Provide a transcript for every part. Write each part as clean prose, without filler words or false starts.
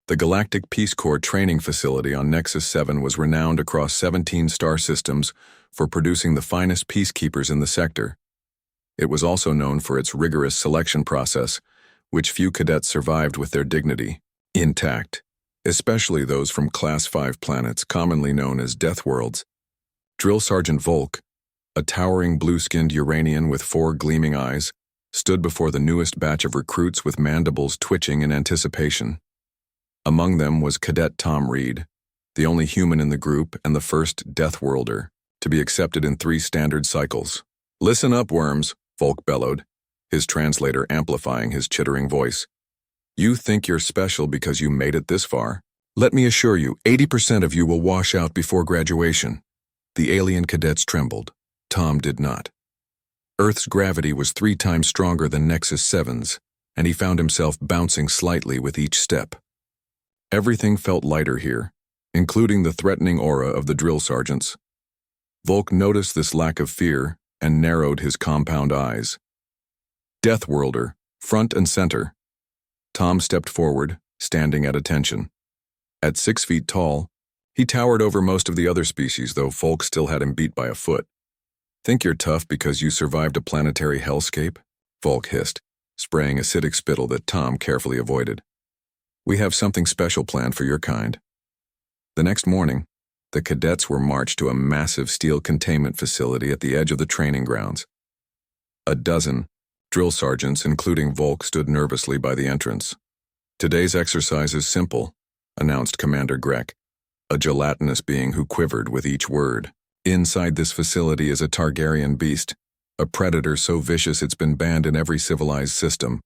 The Galactic Peace Corps training facility on Nexus 7 was renowned across 17 star systems for producing the finest peacekeepers in the sector. It was also known for its rigorous selection process, which few cadets survived with their dignity intact, especially those from Class 5 planets commonly known as Deathworlds. Drill Sergeant Volk, a towering blue-skinned Uranian with 4 gleaming eyes, stood before the newest batch of recruits with mandibles twitching in anticipation. Among them was Cadet Tom Reed, the only human in the group and the first Deathworlder to be accepted in 3 standard cycles. "Listen up, worms," Volk bellowed, his translator amplifying his chittering voice. "You think you're special because you made it this far? Let me assure you, 80% of you will wash out before graduation." The alien cadets trembled. Tom did not. Earth's gravity was 3 times stronger than Nexus 7's, and he found himself bouncing slightly with each step. Everything felt lighter here, including the threatening aura of the drill sergeants. Volk noticed this lack of fear and narrowed his compound eyes. Deathworlder, front and center. Tom stepped forward, standing at attention. At 6 feet tall, he towered over most of the other species, though Volk still had him beat by a foot. "Think you're tough because you survived a planetary hellscape?" Volk hissed, spraying acidic spittle that Tom carefully avoided. "We have something special planned for your kind." The next morning, the cadets were marched to a massive steel containment facility at the edge of the training grounds. A dozen drill sergeants, including Volk, stood nervously by the entrance. "Today's exercise is simple," announced Commander Grek, a gelatinous being who quivered with each word. "Inside this facility is a Targaryen beast, a predator so vicious it's been banned in every civilized system.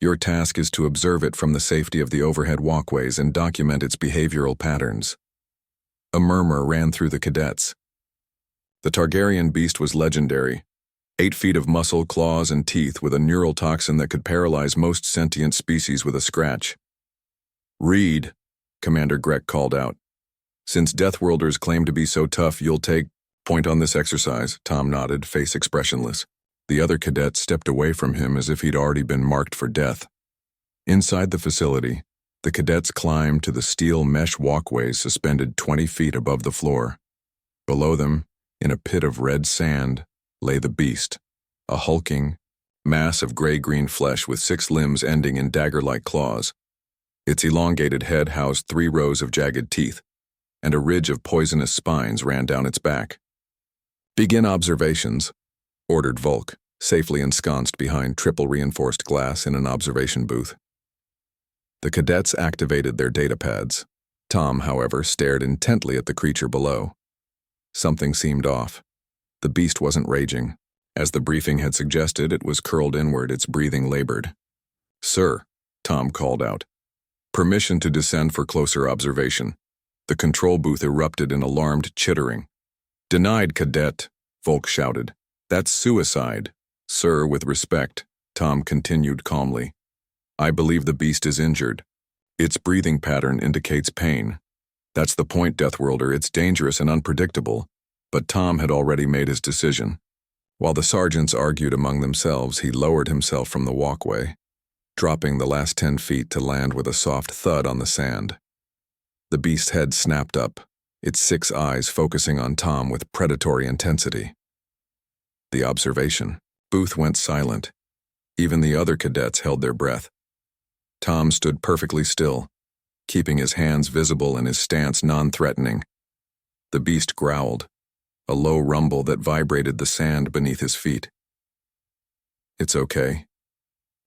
Your task is to observe it from the safety of the overhead walkways and document its behavioral patterns." A murmur ran through the cadets. The Targaryen beast was legendary. 8 feet of muscle, claws, and teeth with a neural toxin that could paralyze most sentient species with a scratch. "Reed," Commander Grek called out. "Since Deathworlders claim to be so tough, you'll take point on this exercise." Tom nodded, face expressionless. The other cadet stepped away from him as if he'd already been marked for death. Inside the facility, the cadets climbed to the steel mesh walkways suspended 20 feet above the floor. Below them, in a pit of red sand, lay the beast, a hulking mass of gray-green flesh with 6 limbs ending in dagger-like claws. Its elongated head housed 3 rows of jagged teeth, and a ridge of poisonous spines ran down its back. "Begin observations," ordered Volk, safely ensconced behind triple-reinforced glass in an observation booth. The cadets activated their datapads. Tom, however, stared intently at the creature below. Something seemed off. The beast wasn't raging. As the briefing had suggested, it was curled inward, its breathing labored. "Sir," Tom called out. "Permission to descend for closer observation." The control booth erupted in alarmed chittering. "Denied, cadet," Volk shouted. "That's suicide." "Sir, with respect," Tom continued calmly. "I believe the beast is injured. Its breathing pattern indicates pain. That's the point, Deathworlder. It's dangerous and unpredictable." But Tom had already made his decision. While the sergeants argued among themselves, he lowered himself from the walkway, dropping the last 10 feet to land with a soft thud on the sand. The beast's head snapped up, its 6 eyes focusing on Tom with predatory intensity. The observation booth went silent. Even the other cadets held their breath. Tom stood perfectly still, keeping his hands visible and his stance non-threatening. The beast growled, a low rumble that vibrated the sand beneath his feet. "It's okay,"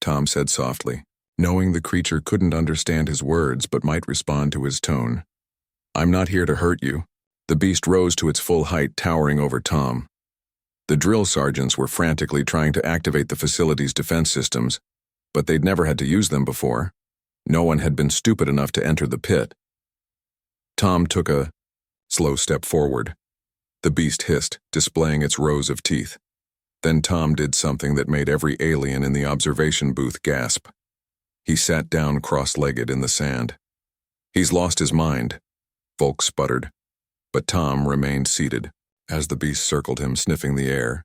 Tom said softly, knowing the creature couldn't understand his words but might respond to his tone. "I'm not here to hurt you." The beast rose to its full height, towering over Tom. The drill sergeants were frantically trying to activate the facility's defense systems, but they'd never had to use them before. No one had been stupid enough to enter the pit. Tom took a slow step forward. The beast hissed, displaying its rows of teeth. Then Tom did something that made every alien in the observation booth gasp. He sat down cross-legged in the sand. "He's lost his mind," Volk sputtered, but Tom remained seated. As the beast circled him, sniffing the air,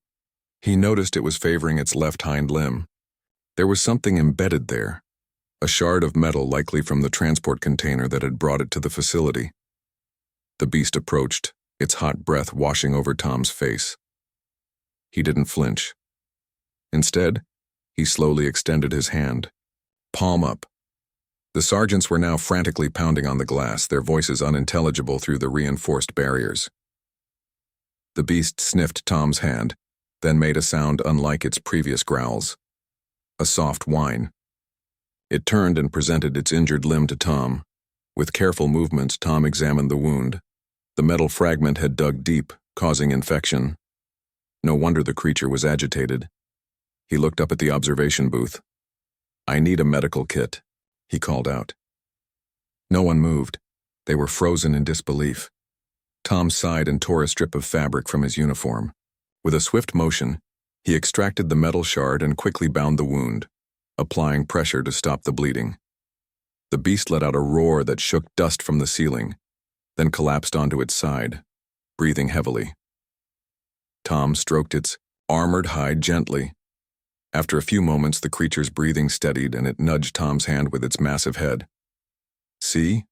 he noticed it was favoring its left hind limb. There was something embedded there, a shard of metal likely from the transport container that had brought it to the facility. The beast approached, its hot breath washing over Tom's face. He didn't flinch. Instead, he slowly extended his hand, palm up. The sergeants were now frantically pounding on the glass, their voices unintelligible through the reinforced barriers. The beast sniffed Tom's hand, then made a sound unlike its previous growls. A soft whine. It turned and presented its injured limb to Tom. With careful movements, Tom examined the wound. The metal fragment had dug deep, causing infection. No wonder the creature was agitated. He looked up at the observation booth. "I need a medical kit," he called out. No one moved. They were frozen in disbelief. Tom sighed and tore a strip of fabric from his uniform. With a swift motion, he extracted the metal shard and quickly bound the wound, applying pressure to stop the bleeding. The beast let out a roar that shook dust from the ceiling, then collapsed onto its side, breathing heavily. Tom stroked its armored hide gently. After a few moments, the creature's breathing steadied and it nudged Tom's hand with its massive head. "See?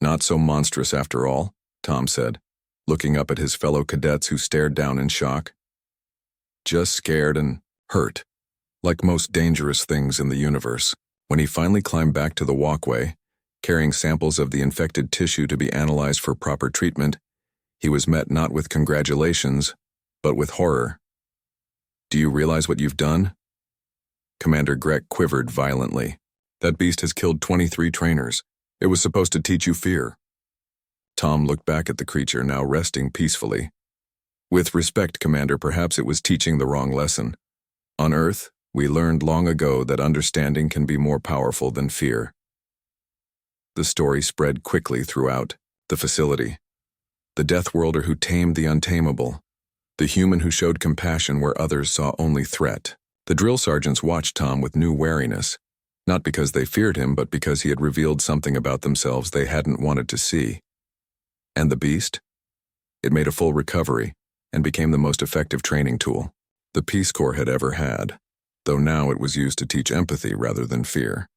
Not so monstrous after all," Tom said, looking up at his fellow cadets who stared down in shock. "Just scared and hurt, like most dangerous things in the universe." When he finally climbed back to the walkway, carrying samples of the infected tissue to be analyzed for proper treatment, he was met not with congratulations, but with horror. "Do you realize what you've done?" Commander Grech quivered violently. "That beast has killed 23 trainers. It was supposed to teach you fear." Tom looked back at the creature, now resting peacefully. "With respect, Commander, perhaps it was teaching the wrong lesson. On Earth, we learned long ago that understanding can be more powerful than fear." The story spread quickly throughout the facility. The Deathworlder who tamed the untamable. The human who showed compassion where others saw only threat. The drill sergeants watched Tom with new wariness, not because they feared him, but because he had revealed something about themselves they hadn't wanted to see. And the beast? It made a full recovery and became the most effective training tool the Peace Corps had ever had, though now it was used to teach empathy rather than fear.